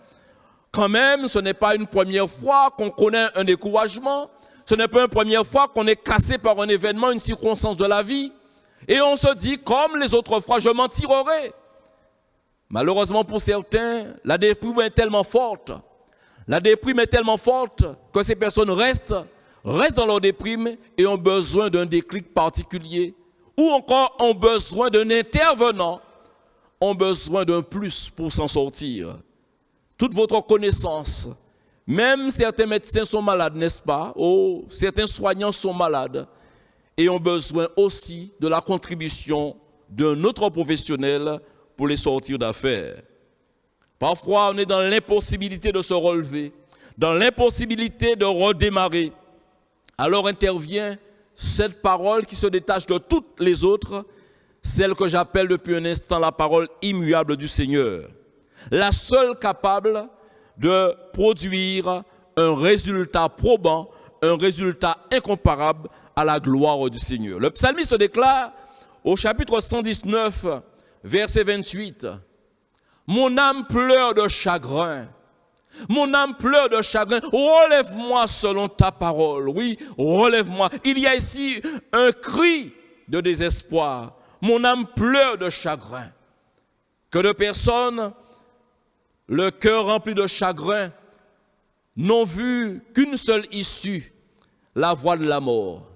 Quand même, ce n'est pas une première fois qu'on connaît un découragement. Ce n'est pas une première fois qu'on est cassé par un événement, une circonstance de la vie. Et on se dit, comme les autres fois, je m'en tirerai. Malheureusement pour certains, la déprime est tellement forte. La déprime est tellement forte que ces personnes restent dans leur déprime et ont besoin d'un déclic particulier. Ou encore ont besoin d'un intervenant, ont besoin d'un plus pour s'en sortir. Toute votre connaissance, même certains médecins sont malades, n'est-ce pas? Oh, certains soignants sont malades et ont besoin aussi de la contribution d'un autre professionnel pour les sortir d'affaires. Parfois, on est dans l'impossibilité de se relever, dans l'impossibilité de redémarrer. Alors intervient cette parole qui se détache de toutes les autres, celle que j'appelle depuis un instant la parole immuable du Seigneur. La seule capable de produire un résultat probant, un résultat incomparable à la gloire du Seigneur. Le psalmiste déclare au chapitre 119, verset 28, « Mon âme pleure de chagrin. Mon âme pleure de chagrin. Relève-moi selon ta parole. » Oui, relève-moi. Il y a ici un cri de désespoir. Mon âme pleure de chagrin. Que de personnes, le cœur rempli de chagrin, n'ont vu qu'une seule issue, la voie de la mort.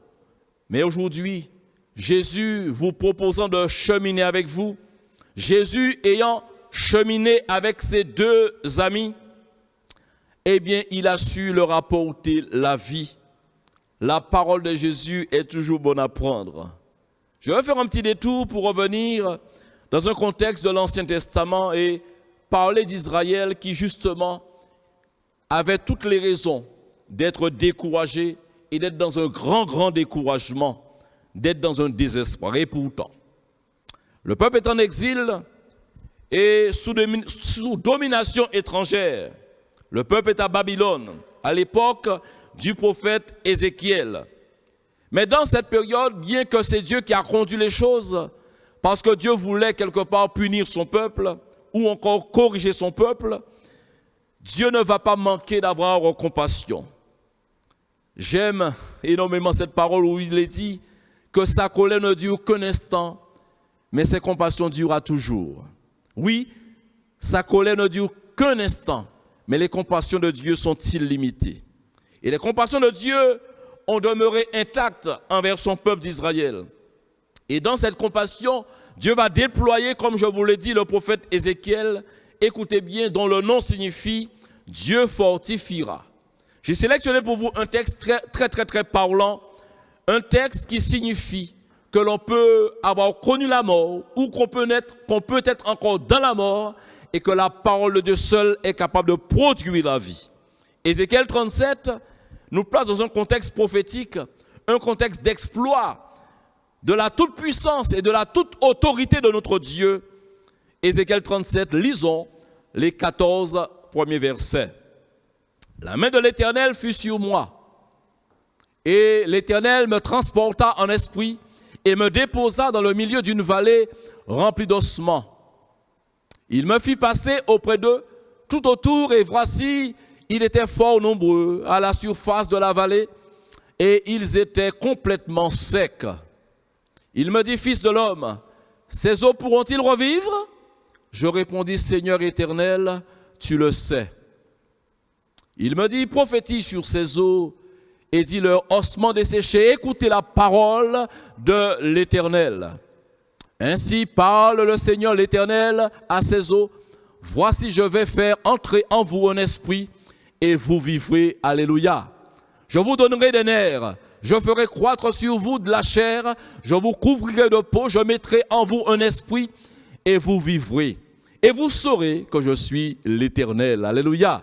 Mais aujourd'hui, Jésus vous proposant de cheminer avec vous, Jésus ayant cheminé avec ses 2 amis, eh bien, il a su leur apporter la vie. La parole de Jésus est toujours bonne à prendre. Je vais faire un petit détour pour revenir dans un contexte de l'Ancien Testament et parler d'Israël qui, justement, avait toutes les raisons d'être découragé et d'être dans un grand découragement, d'être dans un désespoir. Et pourtant, le peuple est en exil et sous domination étrangère. Le peuple est à Babylone, à l'époque du prophète Ézéchiel. Mais dans cette période, bien que c'est Dieu qui a conduit les choses, parce que Dieu voulait quelque part punir son peuple ou encore corriger son peuple, Dieu ne va pas manquer d'avoir compassion. J'aime énormément cette parole où il est dit que sa colère ne dure qu'un instant, mais ses compassions durent toujours. Oui, sa colère ne dure qu'un instant, mais les compassions de Dieu sont illimitées. Et les compassions de Dieu ont demeuré intactes envers son peuple d'Israël. Et dans cette compassion, Dieu va déployer, comme je vous l'ai dit, le prophète Ézéchiel, écoutez bien, dont le nom signifie « Dieu fortifiera ». J'ai sélectionné pour vous un texte très parlant, un texte qui signifie que l'on peut avoir connu la mort ou qu'on peut être encore dans la mort et que la parole de Dieu seule est capable de produire la vie. Ézéchiel 37 nous place dans un contexte prophétique, un contexte d'exploit, de la toute-puissance et de la toute-autorité de notre Dieu. Ézéchiel 37, lisons les 14 premiers versets. La main de l'Éternel fut sur moi, et l'Éternel me transporta en esprit et me déposa dans le milieu d'une vallée remplie d'ossements. Il me fit passer auprès d'eux tout autour, et voici, ils étaient fort nombreux à la surface de la vallée, et ils étaient complètement secs. Il me dit, fils de l'homme, ces eaux pourront-ils revivre? Je répondis, Seigneur éternel, tu le sais. Il me dit, prophétise sur ces eaux et dis-leur, ossements desséchés, écoutez la parole de l'Éternel. Ainsi parle le Seigneur l'Éternel à ces eaux. Voici, je vais faire entrer en vous un esprit et vous vivrez. Alléluia. Je vous donnerai des nerfs, je ferai croître sur vous de la chair, je vous couvrirai de peau, je mettrai en vous un esprit et vous vivrez. Et vous saurez que je suis l'Éternel. Alléluia.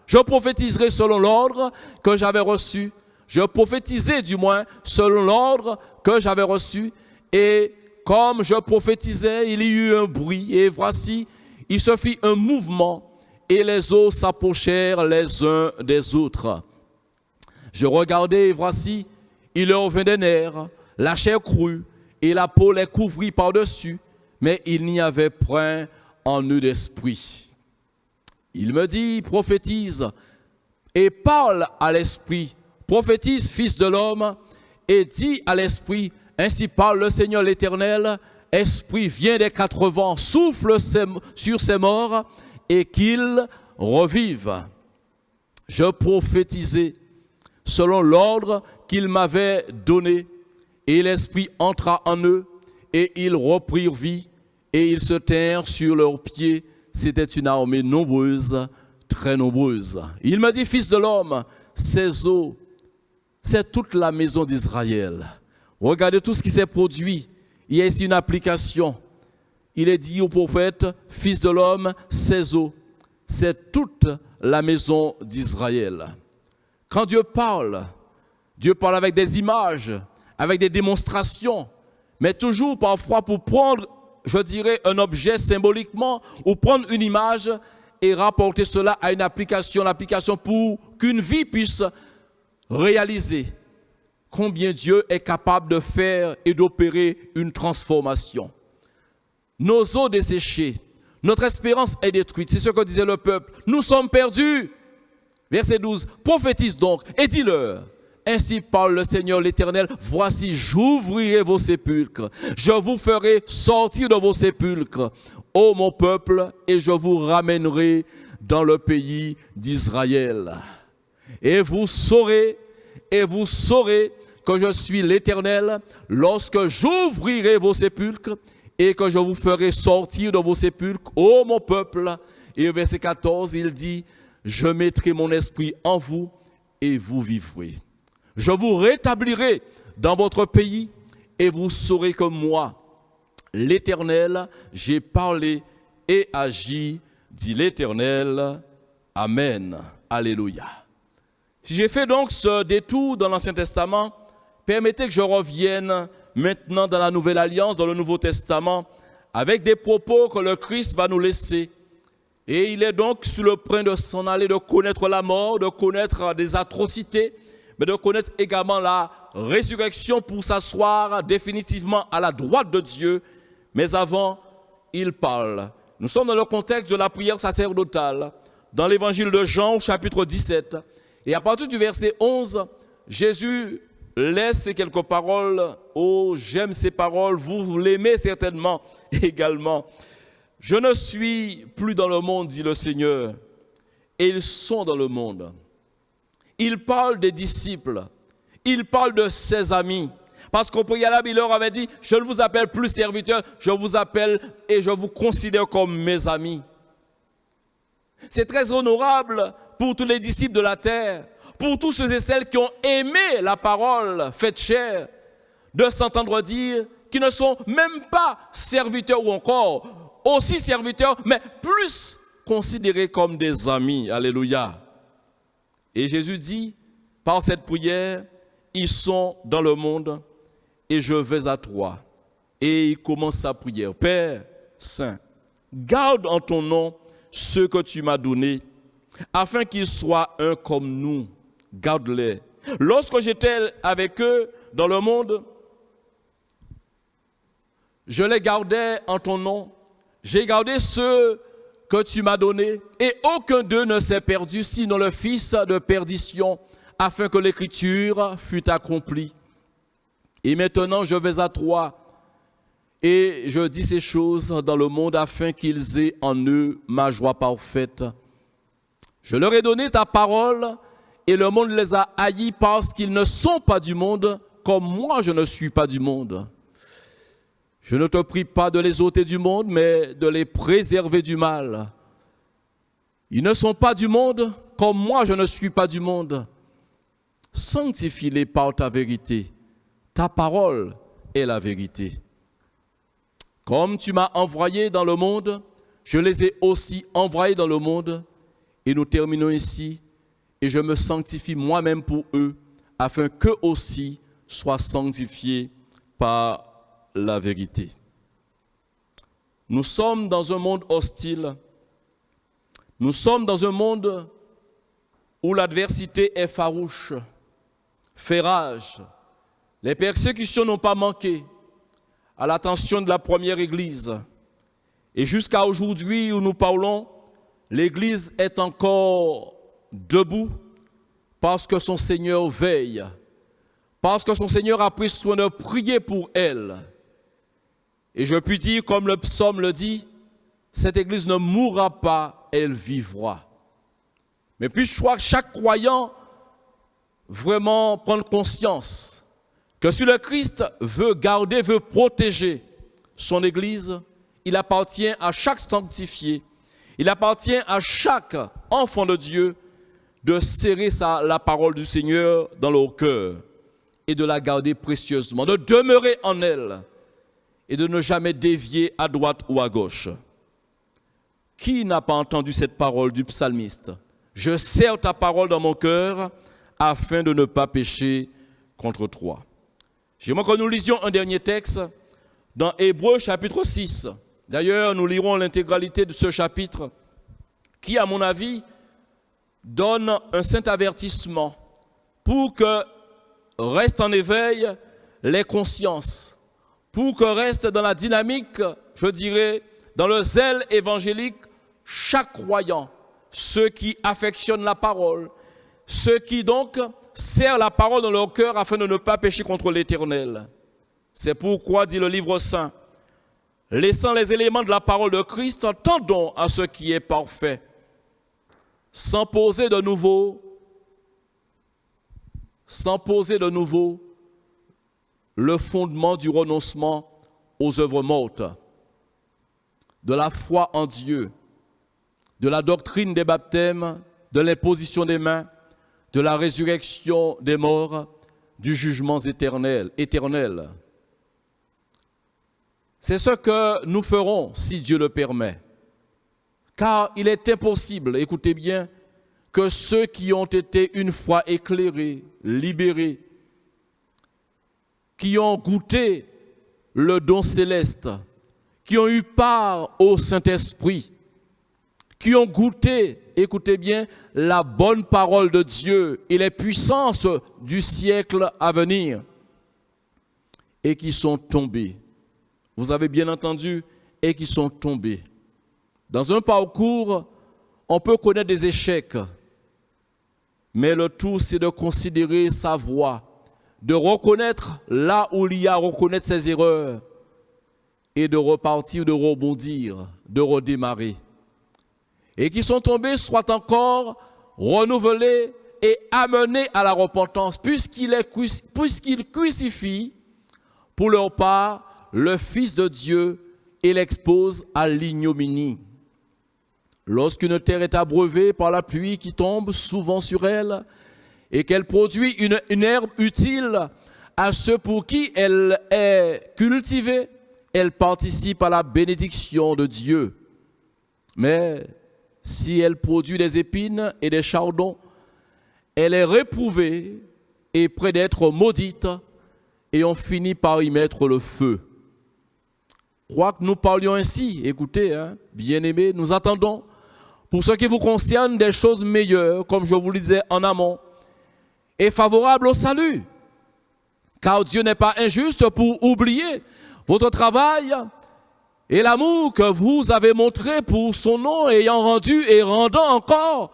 Je prophétiserai selon l'ordre que j'avais reçu. Je prophétisais du moins selon l'ordre que j'avais reçu. Et comme je prophétisais, il y eut un bruit. Et voici, il se fit un mouvement et les eaux s'approchèrent les uns des autres. Je regardais et voici, il leur vint des nerfs, la chair crue et la peau les couvrit par-dessus. Mais il n'y avait point en eux d'esprit. Il me dit, prophétise et parle à l'esprit. Prophétise, fils de l'homme, et dis à l'esprit, ainsi parle le Seigneur l'Éternel, esprit, viens des quatre vents, souffle sur ces morts et qu'ils revivent. Je prophétisai selon l'ordre qu'il m'avait donné, et l'esprit entra en eux, et ils reprirent vie, et ils se tinrent sur leurs pieds. C'était une armée nombreuse, très nombreuse. Il m'a dit, fils de l'homme, ces eaux, c'est toute la maison d'Israël. Regardez tout ce qui s'est produit. Il y a ici une application. Il est dit au prophète, fils de l'homme, ces eaux, c'est toute la maison d'Israël. Quand Dieu parle avec des images, avec des démonstrations, mais toujours parfois pour prendre, je dirais, un objet symboliquement ou prendre une image et rapporter cela à une application, l'application pour qu'une vie puisse réaliser combien Dieu est capable de faire et d'opérer une transformation. Nos eaux desséchées, notre espérance est détruite, c'est ce que disait le peuple. Nous sommes perdus. Verset 12, prophétise donc et dis-leur. Ainsi parle le Seigneur l'Éternel, voici j'ouvrirai vos sépulcres, je vous ferai sortir de vos sépulcres, ô mon peuple, et je vous ramènerai dans le pays d'Israël. Et vous saurez que je suis l'Éternel lorsque j'ouvrirai vos sépulcres et que je vous ferai sortir de vos sépulcres, ô mon peuple. Et au verset 14, il dit, je mettrai mon esprit en vous et vous vivrez. Je vous rétablirai dans votre pays et vous saurez que moi, l'Éternel, j'ai parlé et agi, dit l'Éternel. Amen. Alléluia. Si j'ai fait donc ce détour dans l'Ancien Testament, permettez que je revienne maintenant dans la Nouvelle Alliance, dans le Nouveau Testament, avec des propos que le Christ va nous laisser. Et il est donc sur le point de s'en aller, de connaître la mort, de connaître des atrocités, mais de connaître également la résurrection pour s'asseoir définitivement à la droite de Dieu. Mais avant, il parle. Nous sommes dans le contexte de la prière sacerdotale, dans l'évangile de Jean, chapitre 17. Et à partir du verset 11, Jésus laisse quelques paroles. Oh, j'aime ces paroles, vous l'aimez certainement également. Je ne suis plus dans le monde, dit le Seigneur, et ils sont dans le monde. Il parle des disciples, il parle de ses amis, parce qu'au préalable, il leur avait dit, je ne vous appelle plus serviteurs, je vous appelle et je vous considère comme mes amis. C'est très honorable pour tous les disciples de la terre, pour tous ceux et celles qui ont aimé la parole faite chair, de s'entendre dire qu'ils ne sont même pas serviteurs ou encore aussi serviteurs, mais plus considérés comme des amis. Alléluia. Et Jésus dit, par cette prière, ils sont dans le monde et je vais à toi. Et il commence sa prière. Père Saint, garde en ton nom ceux que tu m'as donnés, afin qu'ils soient un comme nous. Garde-les. Lorsque j'étais avec eux dans le monde, je les gardais en ton nom. J'ai gardé ceux que tu m'as donnés, et aucun d'eux ne s'est perdu, sinon le fils de perdition, afin que l'écriture fût accomplie. Et maintenant, je vais à toi, et je dis ces choses dans le monde, afin qu'ils aient en eux ma joie parfaite. Je leur ai donné ta parole, et le monde les a haïs parce qu'ils ne sont pas du monde, comme moi je ne suis pas du monde. Je ne te prie pas de les ôter du monde, mais de les préserver du mal. Ils ne sont pas du monde, comme moi je ne suis pas du monde. Sanctifie-les par ta vérité. Ta parole est la vérité. Comme tu m'as envoyé dans le monde, je les ai aussi envoyés dans le monde. Et nous terminons ici. Et je me sanctifie moi-même pour eux, afin qu'eux aussi soient sanctifiés par la vérité. Nous sommes dans un monde hostile. Nous sommes dans un monde où l'adversité est farouche, fait rage. Les persécutions n'ont pas manqué à l'attention de la première Église. Et jusqu'à aujourd'hui où nous parlons, l'Église est encore debout parce que son Seigneur veille, parce que son Seigneur a pris soin de prier pour elle. Et je puis dire, comme le psaume le dit, cette Église ne mourra pas, elle vivra. Mais puis je crois que chaque croyant vraiment prendre conscience que si le Christ veut garder, veut protéger son Église, il appartient à chaque sanctifié, il appartient à chaque enfant de Dieu de serrer la parole du Seigneur dans leur cœur et de la garder précieusement, de demeurer en elle et de ne jamais dévier à droite ou à gauche. Qui n'a pas entendu cette parole du psalmiste? Je serre ta parole dans mon cœur afin de ne pas pécher contre toi. J'aimerais que nous lisions un dernier texte dans Hébreux chapitre 6. D'ailleurs, nous lirons l'intégralité de ce chapitre qui, à mon avis, donne un saint avertissement pour que restent en éveil les consciences, pour que reste dans la dynamique, je dirais, dans le zèle évangélique, chaque croyant, ceux qui affectionnent la parole, ceux qui donc serrent la parole dans leur cœur afin de ne pas pécher contre l'Éternel. C'est pourquoi, dit le livre saint, laissant les éléments de la parole de Christ, tendons à ce qui est parfait, sans poser de nouveau le fondement du renoncement aux œuvres mortes, de la foi en Dieu, de la doctrine des baptêmes, de l'imposition des mains, de la résurrection des morts, du jugement éternel. C'est ce que nous ferons si Dieu le permet. Car il est impossible, écoutez bien, que ceux qui ont été une fois éclairés, libérés, qui ont goûté le don céleste, qui ont eu part au Saint-Esprit, qui ont goûté, écoutez bien, la bonne parole de Dieu et les puissances du siècle à venir, et qui sont tombés. Vous avez bien entendu, et qui sont tombés. Dans un parcours, on peut connaître des échecs, mais le tout, c'est de considérer sa voie, de reconnaître là où il y a à reconnaître ses erreurs, et de repartir, de rebondir, de redémarrer. Et qui sont tombés soient encore renouvelés et amenés à la repentance, puisqu'ils crucifient pour leur part le Fils de Dieu et l'exposent à l'ignominie. Lorsqu'une terre est abreuvée par la pluie qui tombe souvent sur elle et qu'elle produit une herbe utile à ceux pour qui elle est cultivée, elle participe à la bénédiction de Dieu. Mais si elle produit des épines et des chardons, elle est réprouvée et près d'être maudite, et on finit par y mettre le feu. Quoique nous parlions ainsi, écoutez, bien-aimés, nous attendons, pour ce qui vous concerne, des choses meilleures, comme je vous le disais en amont, et favorables au salut. Car Dieu n'est pas injuste pour oublier votre travail et l'amour que vous avez montré pour son nom, ayant rendu et rendant encore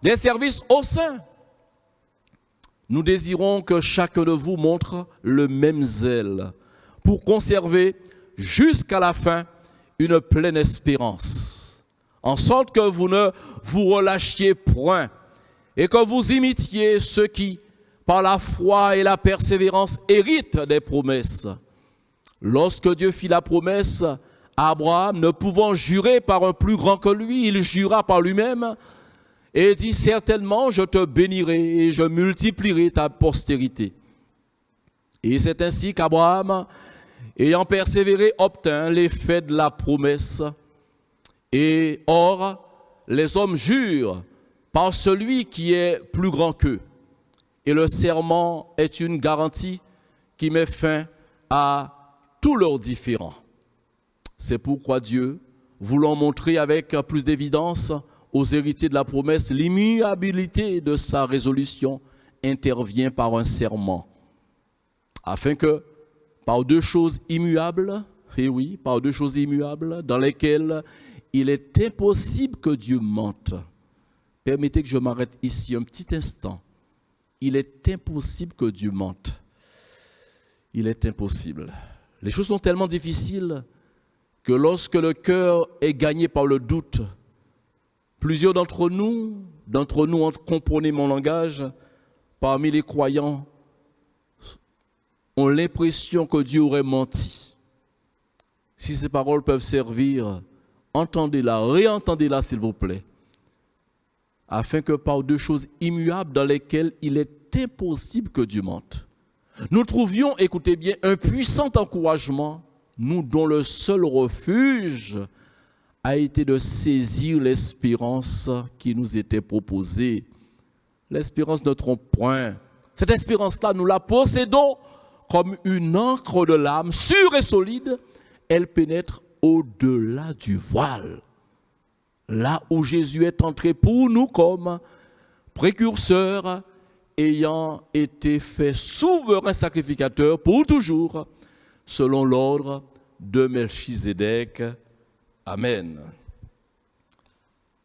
des services aux saints. Nous désirons que chacun de vous montre le même zèle pour conserver jusqu'à la fin une pleine espérance, en sorte que vous ne vous relâchiez point et que vous imitiez ceux qui, par la foi et la persévérance, héritent des promesses. Lorsque Dieu fit la promesse à Abraham, ne pouvant jurer par un plus grand que lui, il jura par lui-même et dit: certainement je te bénirai et je multiplierai ta postérité. Et c'est ainsi qu'Abraham, ayant persévéré, obtint l'effet de la promesse. Et or, les hommes jurent par celui qui est plus grand qu'eux. Et le serment est une garantie qui met fin à tous leurs différends. C'est pourquoi Dieu, voulant montrer avec plus d'évidence aux héritiers de la promesse l'immuabilité de sa résolution, intervient par un serment, afin que, par deux choses immuables, et oui, par deux choses immuables, dans lesquelles il est impossible que Dieu mente. Permettez que je m'arrête ici un petit instant. Il est impossible que Dieu mente. Il est impossible. Les choses sont tellement difficiles que lorsque le cœur est gagné par le doute, plusieurs d'entre nous, comprenez mon langage, parmi les croyants, ont l'impression que Dieu aurait menti. Si ces paroles peuvent servir, entendez-la, réentendez-la s'il vous plaît, afin que par deux choses immuables dans lesquelles il est impossible que Dieu mente, nous trouvions, écoutez bien, un puissant encouragement, nous dont le seul refuge a été de saisir l'espérance qui nous était proposée. L'espérance ne trompe point. Cette espérance-là, nous la possédons comme une encre de l'âme, sûre et solide. Elle pénètre au-delà du voile. Là où Jésus est entré pour nous comme précurseur, ayant été fait souverain sacrificateur pour toujours, selon l'ordre de Melchizedek. Amen.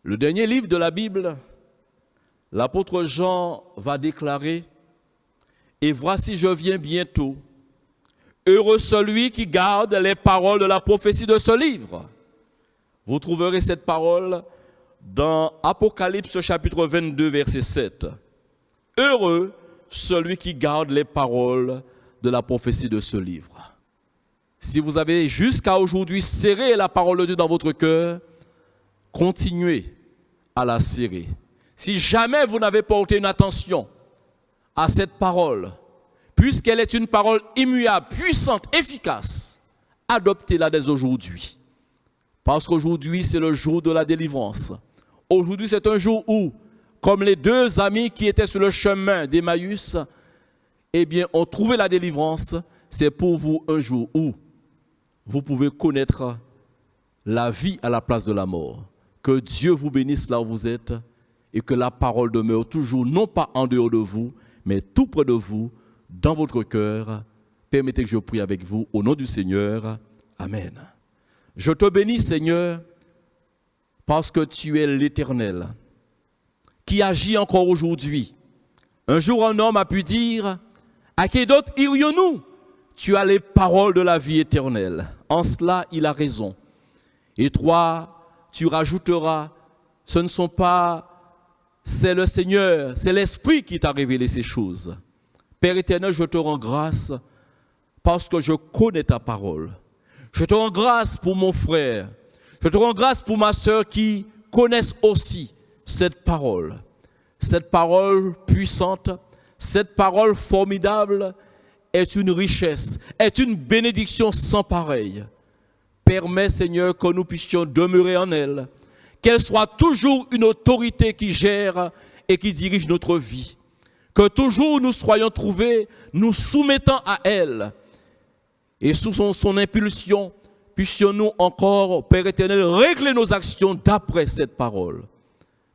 Le dernier livre de la Bible, l'apôtre Jean va déclarer: et voici, je viens bientôt. Heureux celui qui garde les paroles de la prophétie de ce livre. Vous trouverez cette parole dans Apocalypse chapitre 22, verset 7. Heureux celui qui garde les paroles de la prophétie de ce livre. Si vous avez jusqu'à aujourd'hui serré la parole de Dieu dans votre cœur, continuez à la serrer. Si jamais vous n'avez porté une attention à cette parole, puisqu'elle est une parole immuable, puissante, efficace, adoptez-la dès aujourd'hui. Parce qu'aujourd'hui, c'est le jour de la délivrance. Aujourd'hui, c'est un jour où, comme les deux amis qui étaient sur le chemin d'Emmaüs, eh bien, ont trouvé la délivrance. c'est pour vous un jour où vous pouvez connaître la vie à la place de la mort. Que Dieu vous bénisse là où vous êtes et que la parole demeure toujours, non pas en dehors de vous, mais tout près de vous, dans votre cœur. Permettez que je prie avec vous au nom du Seigneur. Amen. Je te bénis, Seigneur, parce que tu es l'Éternel, qui agit encore aujourd'hui. Un jour, un homme a pu dire, à qui d'autre irions-nous? Tu as les paroles de la vie éternelle. En cela, il a raison. Et toi, tu rajouteras, ce ne sont pas, c'est le Seigneur, c'est l'Esprit qui t'a révélé ces choses. Père éternel, je te rends grâce parce que je connais ta parole. Je te rends grâce pour mon frère. Je te rends grâce pour ma sœur qui connaissent aussi cette parole. Cette parole puissante, cette parole formidable est une richesse, est une bénédiction sans pareille. Permets, Seigneur, que nous puissions demeurer en elle, qu'elle soit toujours une autorité qui gère et qui dirige notre vie. Que toujours nous soyons trouvés, nous soumettant à elle. Et sous son impulsion, puissions-nous encore, Père éternel, régler nos actions d'après cette parole.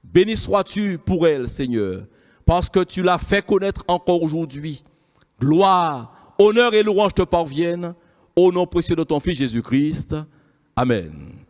Béni sois-tu pour elle, Seigneur, parce que tu l'as fait connaître encore aujourd'hui. Gloire, honneur et louange te parviennent, au nom précieux de ton Fils Jésus-Christ. Amen.